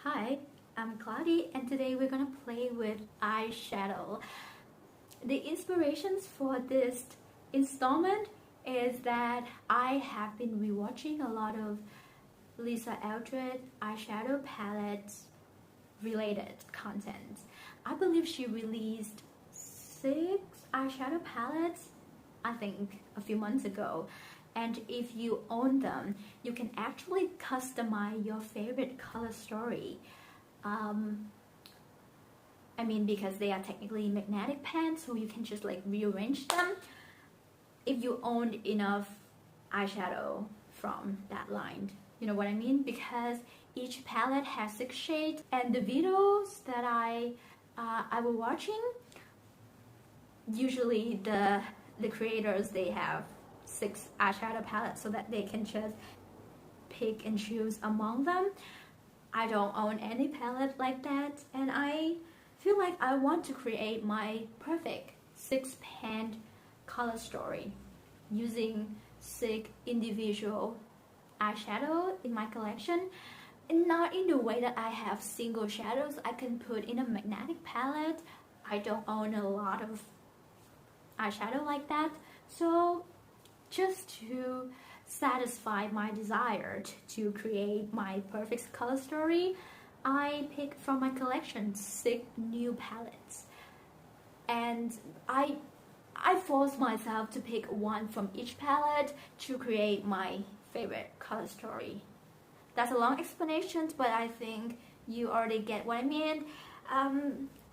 Hi, I'm Cloudy and today we're gonna play with eyeshadow. The inspirations for this installment is that I have been rewatching a lot of Lisa Eldridge eyeshadow palette related content. I believe she released 6 eyeshadow palettes, I think a few months ago. And if you own them, you can actually customize your favorite color story. Because they are technically magnetic pens, so you can just like rearrange them if you own enough eyeshadow from that line. You know what I mean? Because each palette has 6 shades, and the videos that I was watching, usually the creators, they have 6 eyeshadow palettes so that they can just pick and choose among them. I don't own any palette like that, and I feel like I want to create my perfect 6-pan color story using 6 individual eyeshadow in my collection, and not in the way that I have single shadows I can put in a magnetic palette. I don't own a lot of eyeshadow like that, so just to satisfy my desire to create my perfect color story, I picked from my collection 6 new palettes, and I forced myself to pick one from each palette to create my favorite color story. That's a long explanation, but I think you already get what I mean.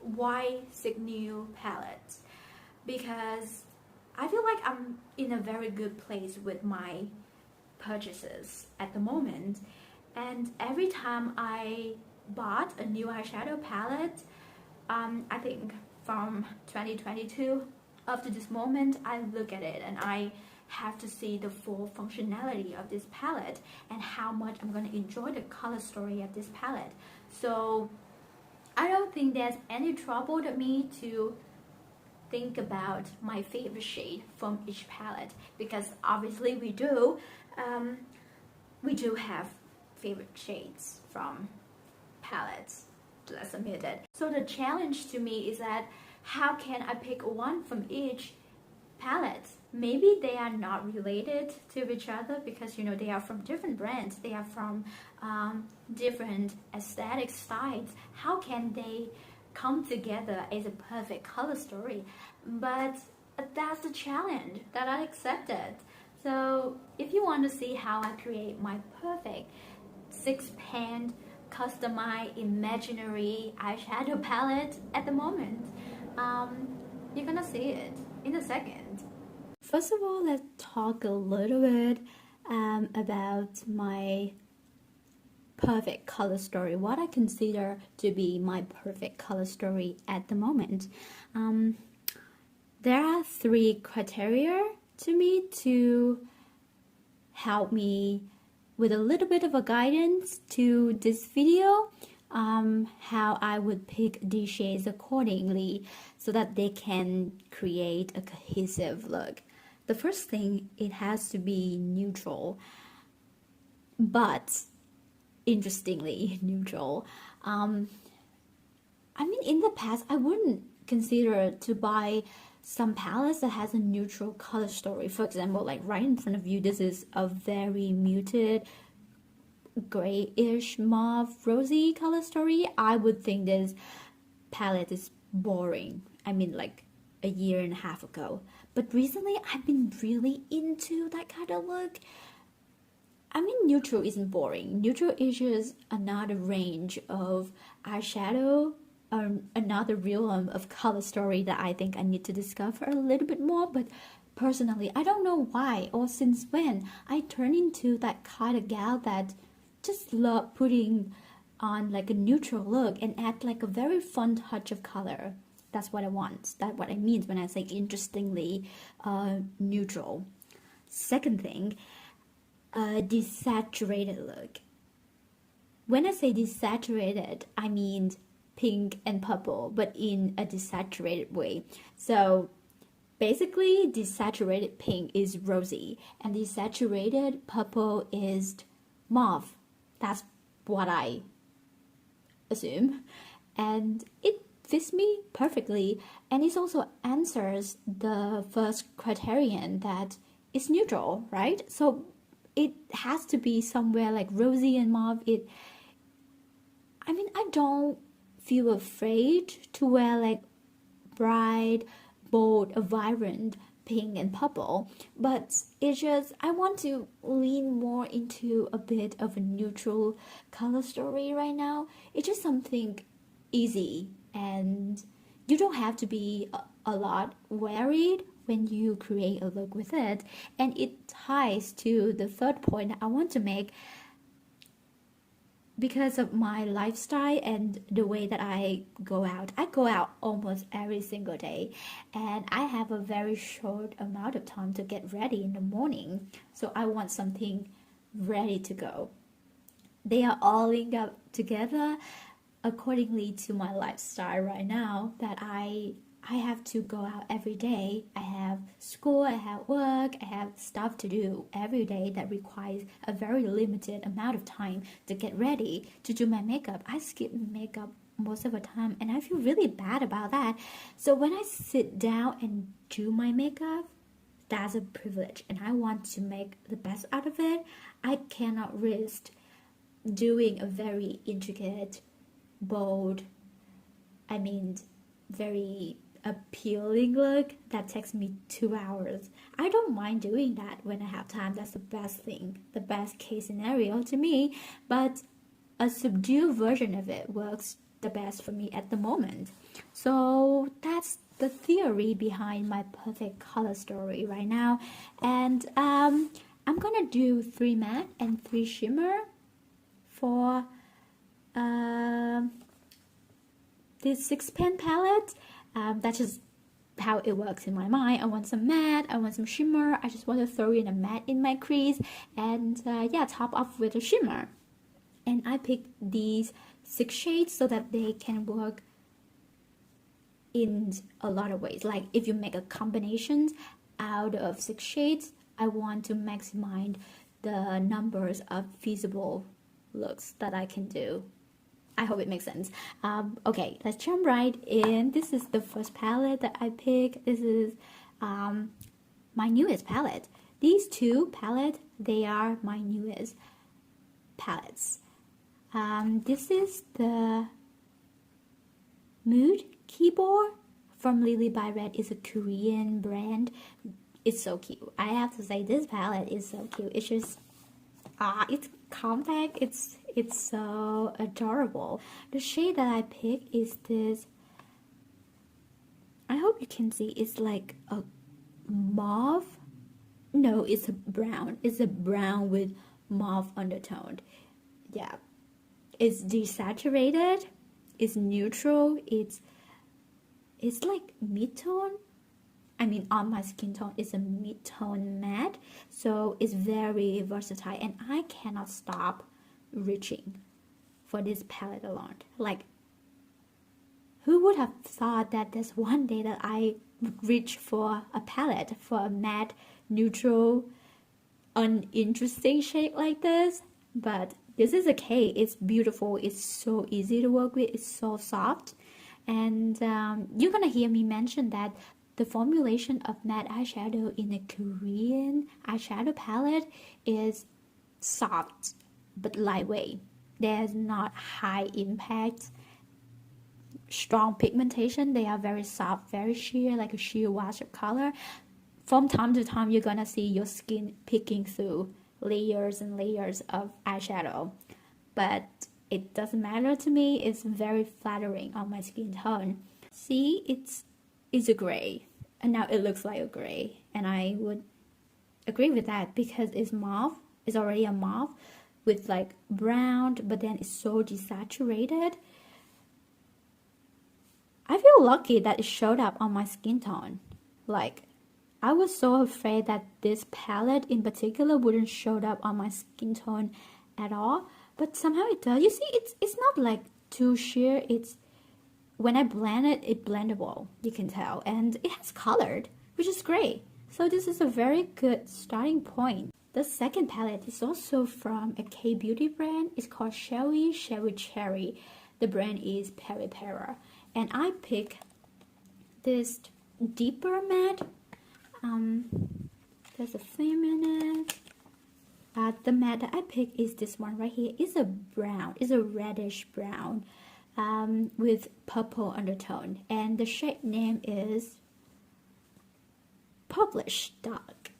Why 6 new palettes? Because I feel like I'm in a very good place with my purchases at the moment, and every time I bought a new eyeshadow palette, I think from 2022 up to this moment, I look at it and I have to see the full functionality of this palette and how much I'm going to enjoy the color story of this palette. So I don't think there's any trouble to me to think about my favorite shade from each palette, because obviously we do have favorite shades from palettes, let's admit it. So the challenge to me is that how can I pick one from each palette? Maybe they are not related to each other because they are from different brands, they are from different aesthetic styles. How can they come together as a perfect color story? But that's the challenge that I accepted. So if you want to see how I create my perfect 6-pan customized imaginary eyeshadow palette at the moment, you're gonna see it in a second. First of all, let's talk a little bit about my perfect color story, what I consider to be my perfect color story at the moment. There are 3 criteria to me to help me with a little bit of a guidance to this video, how I would pick these shades accordingly so that they can create a cohesive look. The first thing, it has to be neutral, but interestingly neutral. In the past, I wouldn't consider to buy some palettes that has a neutral color story. For example, like right in front of you, this is a very muted grayish mauve rosy color story. I would think this palette is boring, like a year and a half ago. But recently I've been really into that kind of look. Neutral isn't boring. Neutral is just another range of eyeshadow, another realm of color story that I think I need to discover a little bit more. But personally, I don't know why or since when I turned into that kind of gal that just love putting on like a neutral look and add like a very fun touch of color. That's what I want. That's what I mean when I say interestingly neutral. Second thing, a desaturated look. When I say desaturated, I mean pink and purple, but in a desaturated way. So basically, desaturated pink is rosy and desaturated purple is mauve. That's what I assume. And it fits me perfectly, and it also answers the first criterion that it's neutral, right? So it has to be somewhere like rosy and mauve. I don't feel afraid to wear like bright, bold, vibrant pink and purple, but it's just I want to lean more into a bit of a neutral color story right now. It's just something easy, and you don't have to be a lot worried when you create a look with it. And it ties to the third point that I want to make. Because of my lifestyle and the way that I go out almost every single day, and I have a very short amount of time to get ready in the morning, so I want something ready to go. They are all linked up together accordingly to my lifestyle right now, that I have to go out every day. I have school, I have work, I have stuff to do every day that requires a very limited amount of time to get ready, to do my makeup. I skip makeup most of the time, and I feel really bad about that. So when I sit down and do my makeup, that's a privilege, and I want to make the best out of it. I cannot risk doing a very intricate, bold, very appealing look that takes me 2 hours. I don't mind doing that when I have time. That's the best thing, the best case scenario to me. But a subdued version of it works the best for me at the moment. So that's the theory behind my perfect color story right now. And I'm gonna do 3 matte and 3 shimmer for this 6-pan palette. That's just how it works in my mind. I want some matte, I want some shimmer. I just want to throw in a matte in my crease, and top off with a shimmer. And I picked these 6 shades so that they can work in a lot of ways. Like if you make a combination out of 6 shades, I want to maximize the numbers of feasible looks that I can do. I hope it makes sense. Okay, let's jump right in. This is the first palette that I picked. This is my newest palette. These 2 palettes, they are my newest palettes. This is the Mood keyboard from lilybyred. It's a Korean brand. It's so cute. I have to say, this palette is so cute. It's just it's compact. It's so adorable. The shade that I picked is this, I hope you can see, it's like a mauve. No, it's a brown. It's a brown with mauve undertone. Yeah, it's desaturated, it's neutral, it's like mid-tone. On my skin tone, it's a mid-tone matte, so it's very versatile, and I cannot stop reaching for this palette alone. Like, who would have thought that there's one day that I would reach for a palette, for a matte, neutral, uninteresting shade like this? But this is okay. It's beautiful. It's so easy to work with. It's so soft. And you're gonna hear me mention that the formulation of matte eyeshadow in a Korean eyeshadow palette is soft but lightweight. There's not high impact, strong pigmentation. They are very soft, very sheer, like a sheer wash of color. From time to time, you're gonna see your skin picking through layers and layers of eyeshadow, but it doesn't matter to me. It's very flattering on my skin tone. See, it's a gray, and now it looks like a gray, and I would agree with that because it's mauve. It's already a mauve with like brown, but then it's so desaturated. I feel lucky that it showed up on my skin tone. Like, I was so afraid that this palette in particular wouldn't show up on my skin tone at all, but somehow it does. You see, it's not like too sheer. It's, when I blend it, it's blendable, you can tell, and it has colored, which is great. So this is a very good starting point. The second palette is also from a K-beauty brand. It's called Cherry Cherry. The The brand is Peripera, and I pick this deeper matte. There's a film in it. The matte that I pick is this one right here. It's a brown. It's a reddish brown with purple undertone, and the shade name is Purplish Dark.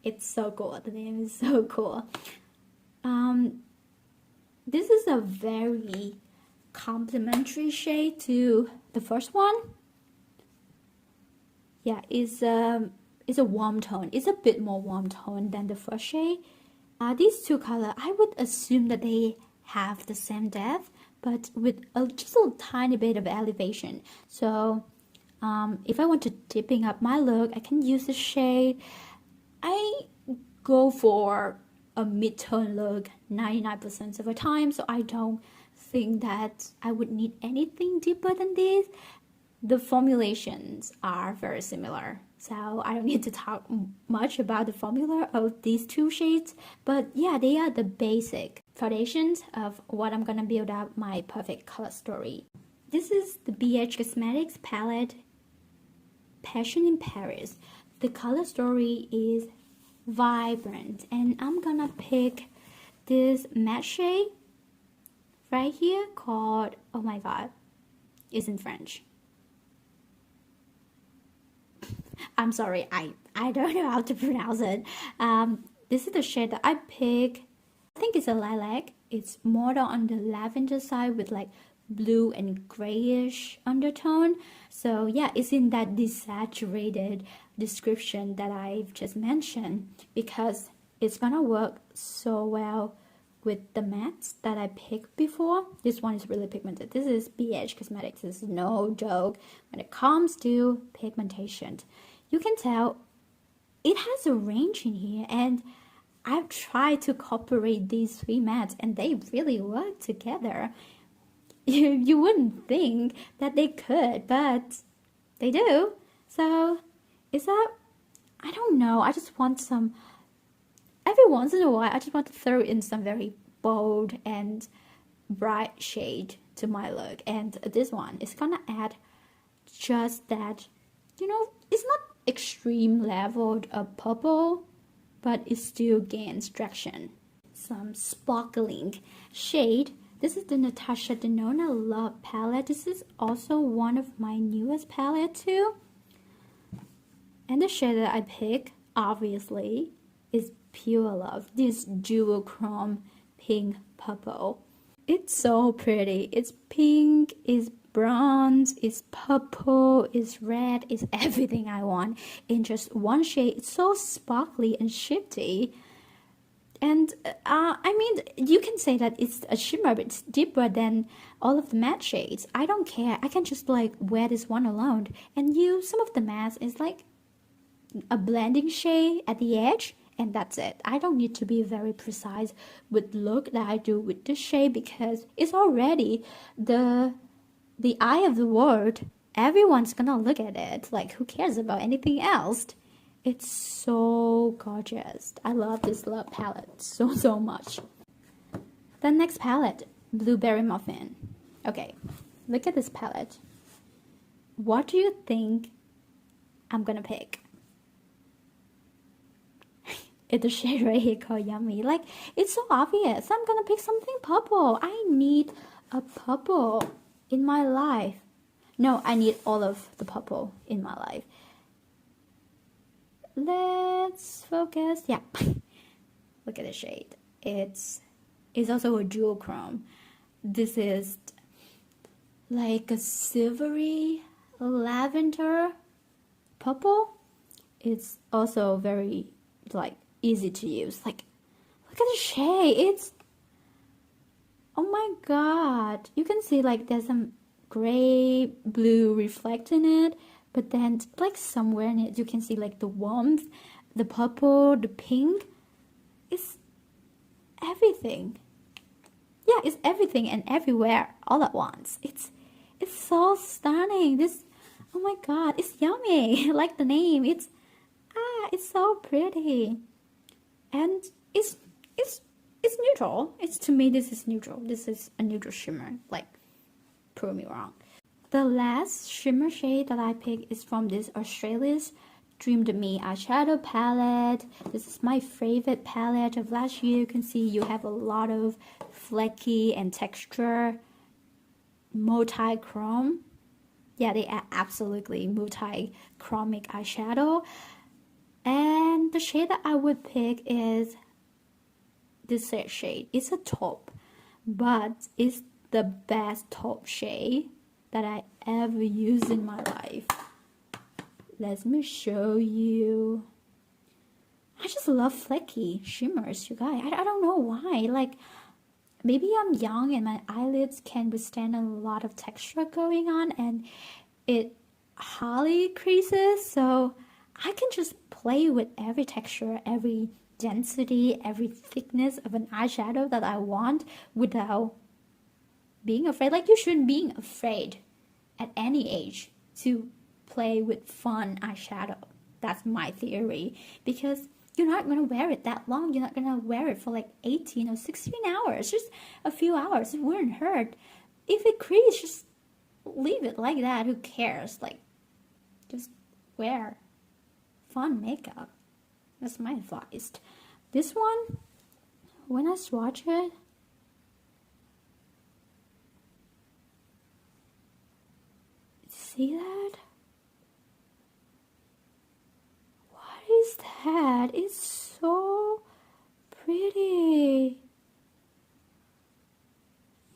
It's so cool. The name is so cool. This is a very complementary shade to the first one. Yeah, it's a warm tone. It's a bit more warm tone than the first shade. These two colors, I would assume that they have the same depth, but with just a tiny bit of elevation. So if I want to deepen up my look, I can use the shade. I go for a mid-tone look 99% of the time, so I don't think that I would need anything deeper than this. The formulations are very similar, so I don't need to talk much about the formula of these two shades, but yeah, they are the basic foundations of what I'm gonna build up my perfect color story. This is the BH Cosmetics palette Passion in Paris. The color story is vibrant, and I'm gonna pick this matte shade right here called, oh my god, it's in French. I'm sorry, I don't know how to pronounce it. This is the shade that I pick. I think it's a lilac. It's more on the lavender side with like blue and grayish undertone. So yeah, it's in that desaturated description that I've just mentioned, because it's gonna work so well with the mattes that I picked before. This one is really pigmented. This is BH Cosmetics. This is no joke when it comes to pigmentation. You can tell it has a range in here, and I've tried to cooperate these three mattes and they really work together. You wouldn't think that they could, but they do. So is that, I don't know, I just want some, every once in a while I just want to throw in some very bold and bright shade to my look, and this one is gonna add just that, you know, it's not extreme leveled of purple, but it still gains traction. Some sparkling shade. This is the Natasha Denona Love palette. This is also one of my newest palette too. And the shade that I pick, obviously, is Pure Love. This jewel chrome pink purple. It's so pretty. It's pink, it's bronze, it's purple, it's red, it's everything I want in just one shade. It's so sparkly and shifty. And I mean, you can say that it's a shimmer, but it's deeper than all of the matte shades. I don't care. I can just like wear this one alone and use some of the mattes is like a blending shade at the edge, and that's it. I don't need to be very precise with the look that I do with this shade, because it's already the eye of the world. Everyone's gonna look at it. Like, who cares about anything else? It's so gorgeous. I love this love palette so much. The next palette, Blueberry Muffin. Okay, look at this palette. What do you think I'm gonna pick? It's a shade right here called Yummy. Like, it's so obvious. I'm gonna pick something purple. I need a purple in my life. No, I need all of the purple in my life. Let's focus. Yeah. Look at the shade. It's also a jewel chrome. This is like a silvery lavender purple. It's also very like easy to use. Like, look at the shade. It's, oh my god. You can see like there's some gray blue reflect in it, but then like somewhere in it you can see like the warmth, the purple, the pink. It's everything. Yeah, it's everything and everywhere all at once. It's so stunning. This, oh my god, it's yummy. Like the name, it's so pretty. And it's neutral. It's, to me, this is neutral. This is a neutral shimmer. Like, prove me wrong. The last shimmer shade that I picked is from this Australis Dreamed Me eyeshadow palette. This is my favorite palette of last year. You can see you have a lot of flecky and texture, multi-chrome. Yeah, they are absolutely multi-chromic eyeshadow. And the shade that I would pick is this shade. It's a taupe, but it's the best taupe shade that I ever used in my life. Let me show you. I just love flecky shimmers, you guys. I don't know why. Like, maybe I'm young and my eyelids can withstand a lot of texture going on, and it hardly creases, so I can just play with every texture, every density, every thickness of an eyeshadow that I want without being afraid. Like, you shouldn't be afraid at any age to play with fun eyeshadow. That's my theory, because you're not going to wear it that long. You're not going to wear it for like 18 or 16 hours, just a few hours. It wouldn't hurt. If it creases, just leave it like that. Who cares? Like, just wear fun makeup. That's my advice. This one, when I swatch it, see that? What is that? It's so pretty.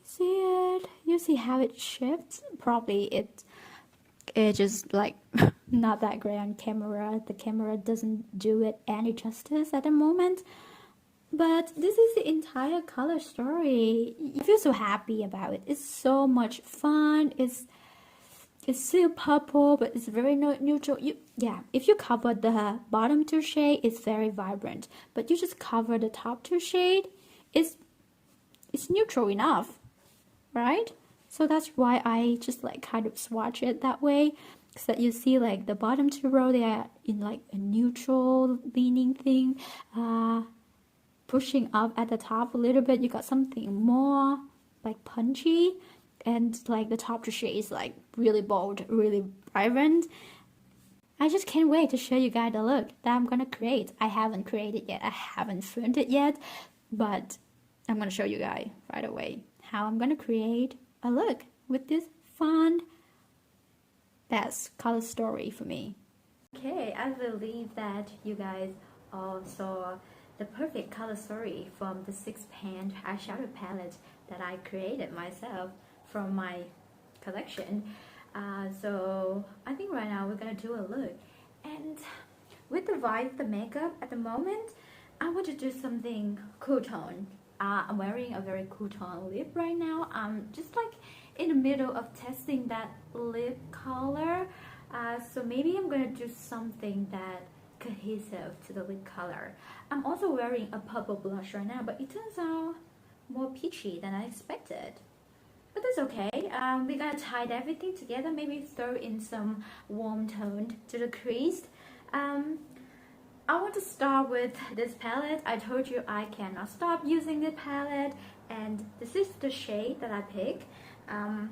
See it? You see how it shifts? Probably it just like not that great on camera. The camera doesn't do it any justice at the moment. But this is the entire color story. I feel so happy about it. It's so much fun. It's still purple, but it's very neutral. If you cover the bottom two shade, it's very vibrant. But you just cover the top two shade, it's neutral enough, right? So that's why I just like kind of swatch it that way, so that you see like the bottom two row, they are in like a neutral leaning thing, pushing up at the top a little bit. You got something more like punchy, and like the top two shade is like really bold, really vibrant. I just can't wait to show you guys the look that I'm gonna create. I haven't created yet, I haven't filmed it yet, but I'm gonna show you guys right away how I'm gonna create a look with this fun, best color story for me. Okay, I believe that you guys all saw the perfect color story from the 6-pan eyeshadow palette that I created myself from my collection. So I think right now we're gonna do a look, and with the vibe, the makeup at the moment, I want to do something cool tone. I'm wearing a very cool tone lip right now. I'm just like in the middle of testing that lip color, so maybe I'm gonna do something that cohesive to the lip color. I'm also wearing a purple blush right now, but it turns out more peachy than I expected. But that's okay. We're gonna tie everything together, maybe throw in some warm tone to the crease. I want to start with this palette. I told you I cannot stop using the palette, and this is the shade that I pick. I'm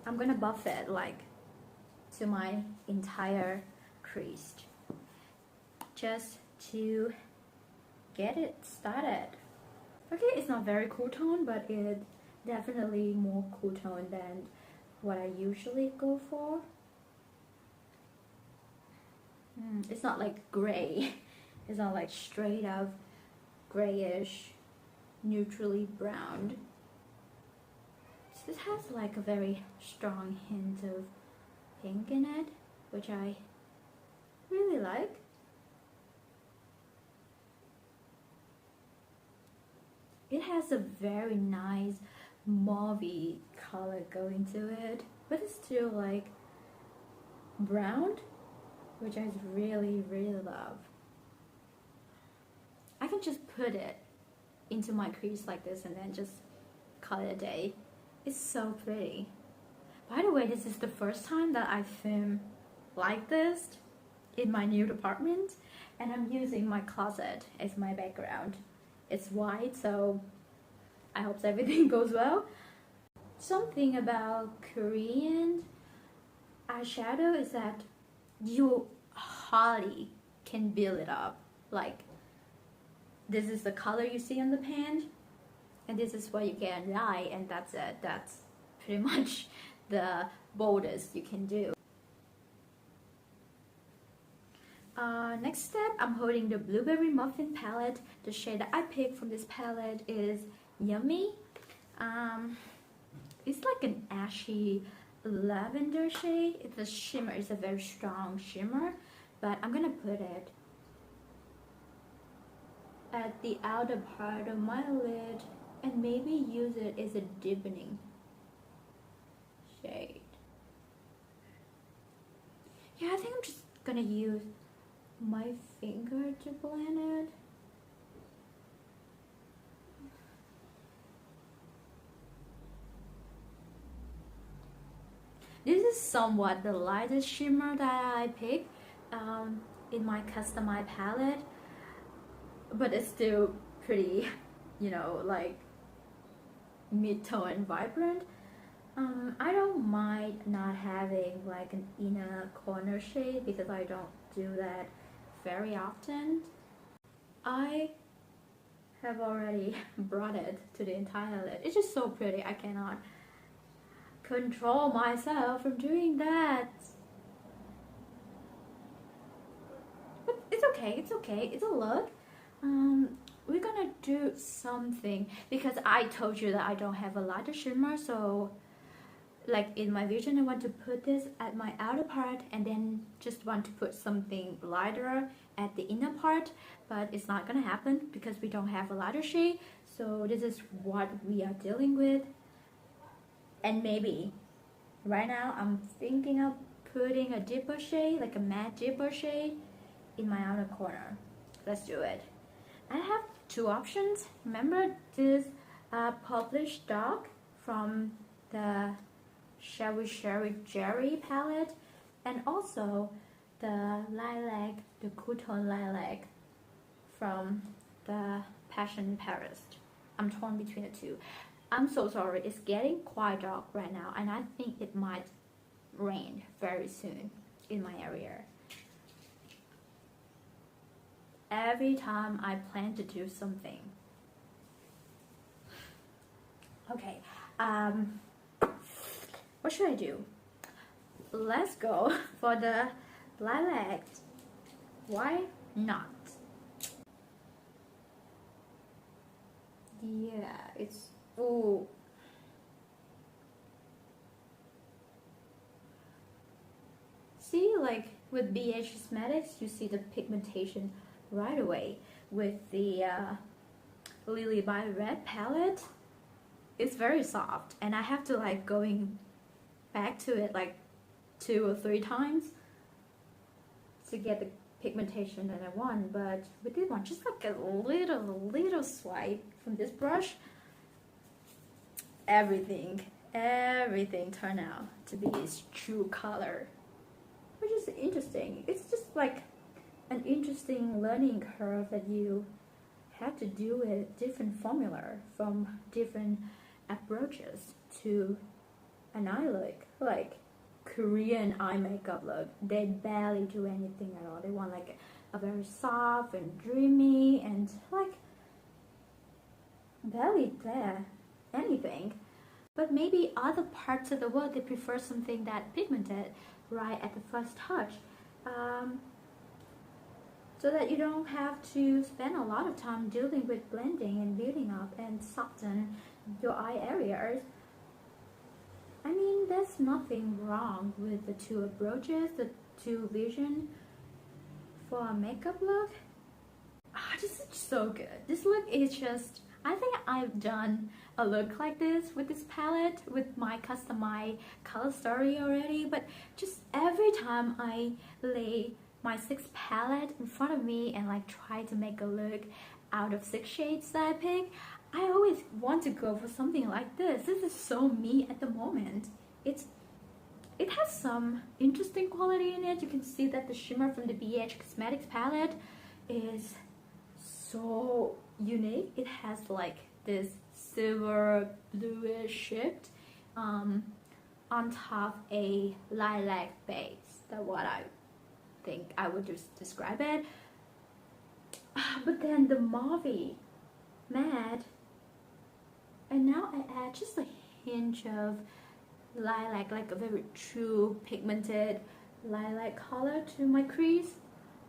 gonna buff it like to my entire crease, just to get it started. Okay, it's not very cool tone, but it definitely more cool tone than what I usually go for. It's not like gray. It's not like straight up grayish, neutrally brown. So this has like a very strong hint of pink in it, which I really like. It has a very nice mauve color going to it, but it's still like brown, which I really love. I can just put it into my crease like this and then just call it a day. It's so pretty. By the way, this is the first time that I film like this in my new apartment, and I'm using my closet as my background. It's white, so I hope everything goes well. something about Korean eyeshadow is that you hardly can build it up. Like, this is the color you see on the pan, and this is what you get in the eye, and that's it. That's pretty much the boldest you can do. Next step, I'm holding the Blueberry Muffin palette. The shade that I picked from this palette is Yummy. It's like an ashy lavender shade. It's a shimmer. It's a very strong shimmer, but I'm gonna put it at the outer part of my lid and maybe use it as a deepening shade. Yeah, I think I'm just gonna use my finger to blend it. This is somewhat the lightest shimmer that I picked in my customized palette, but it's still pretty, you know, like mid-tone and vibrant. I don't mind not having like an inner corner shade because I don't do that very often. I have already brought it to the entire lid. It's just so pretty. I cannot control myself from doing that. But it's okay, it's okay, it's a look. We're gonna do something because I told you that I don't have a lighter shimmer, so like in my vision I want to put this at my outer part and then just want to put something lighter at the inner part, but it's not gonna happen because we don't have a lighter shade. So this is what we are dealing with. And maybe right now I'm thinking of putting a deeper shade, like a matte deeper shade in my outer corner. Let's do it. I have two options. Remember this Purplish Dark from the Sherry Jerry palette, and also the lilac, the cool tone lilac from the Passion Paris. I'm torn between the two. I'm so sorry, it's getting quite dark right now and I think it might rain very soon in my area. Every time I plan to do something. Okay, what should I do? Let's go for the lilac. Why not? Yeah, it's, ooh. See, like with BH Cosmetics, you see the pigmentation right away. With the lilybyred palette, it's very soft, and I have to like going back to it like 2 or 3 times to get the pigmentation that I want. But with this one, just like a little swipe from this brush, everything turned out to be its true color, which is interesting. It's just like an interesting learning curve that you have to do with different formula from different approaches to an eye look. Like Korean eye makeup look, they barely do anything at all. They want like a very soft and dreamy and like barely there anything. But maybe other parts of the world, they prefer something that pigmented right at the first touch, so that you don't have to spend a lot of time dealing with blending and building up and soften your eye areas. I mean, there's nothing wrong with the two approaches, the two vision for a makeup look. This is so good. This look is just, I think I've done a look like this with this palette, with my customized color story already, but just every time I lay my 6 palette in front of me and like try to make a look out of 6 shades that I pick, I always want to go for something like this. This is so me at the moment. It has some interesting quality in it. You can see that the shimmer from the BH Cosmetics palette is so unique. It has like this silver bluish shift on top a lilac base. That's what I think I would just describe it. But then the mauve matte, and now I add just a hint of lilac, like a very true pigmented lilac color to my crease.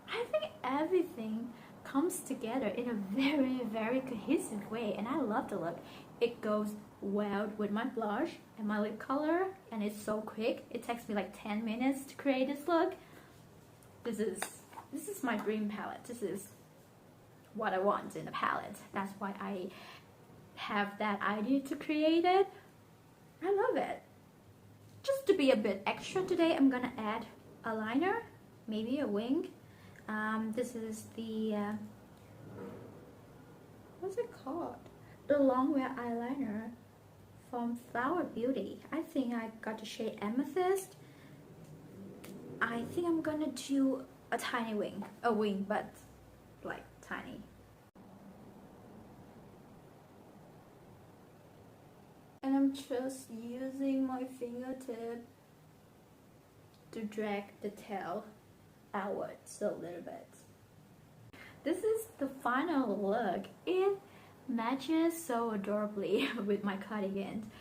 I think everything comes together in a very cohesive way, and I love the look. It goes well with my blush and my lip color, and it's so quick. It takes me like 10 minutes to create this look. This is my dream palette. This is what I want in a palette. That's why I have that idea to create it. I love it. Just to be a bit extra today, I'm gonna add a liner, maybe a wing. This is the what's it called? The long wear eyeliner from Flower Beauty. I think I got the shade Amethyst. I think I'm gonna do a tiny wing, but like tiny. And I'm just using my fingertip to drag the tail outwards a little bit. This is the final look. It matches so adorably with my cardigan,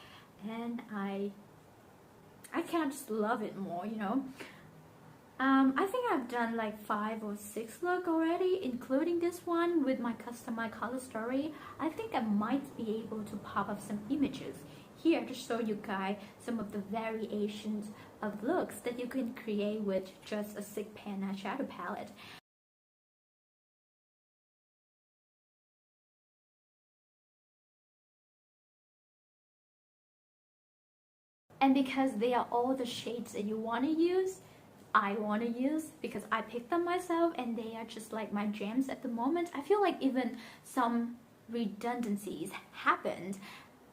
and I can't just love it more, you know. I think I've done like 5 or 6 looks already, including this one with my customized color story. I think I might be able to pop up some images here to show you guys some of the variations of looks that you can create with just a 6-pan eyeshadow palette. And because they are all the shades that you want to use, I want to use, because I picked them myself and they are just like my gems at the moment. I feel like even some redundancies happened,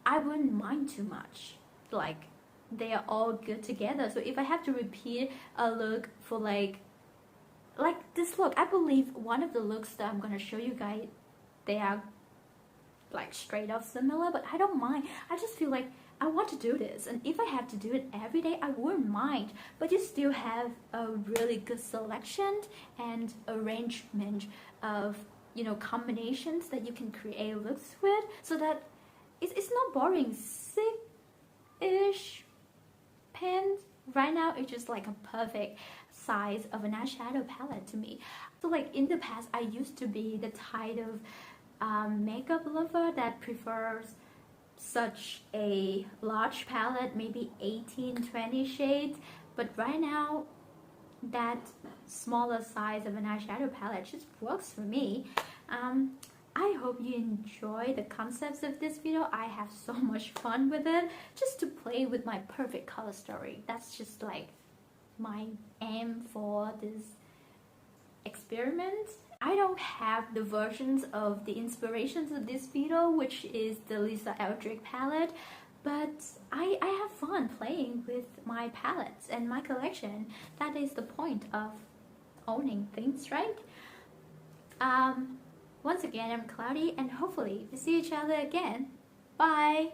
I wouldn't mind too much. Like, they are all good together. So if I have to repeat a look for like this look, I believe one of the looks that I'm gonna show you guys, they are like straight up similar, but I don't mind. I just feel like I want to do this, and if I have to do it every day, I wouldn't mind. But you still have a really good selection and arrangement of, you know, combinations that you can create looks with, so that it's not boring. 6-ish pans right now, it's just like a perfect size of an eyeshadow palette to me. So like in the past, I used to be the type of makeup lover that prefers such a large palette, maybe 18-20 shades, but right now that smaller size of an eyeshadow palette just works for me. I hope you enjoy the concepts of this video. I have so much fun with it, just to play with my perfect color story. That's just like my aim for this experiment. I don't have the versions of the inspirations of this video, which is the Lisa Eldridge palette, but I have fun playing with my palettes and my collection. That is the point of owning things, right? Once again, I'm Cloudy, and hopefully we see each other again. Bye!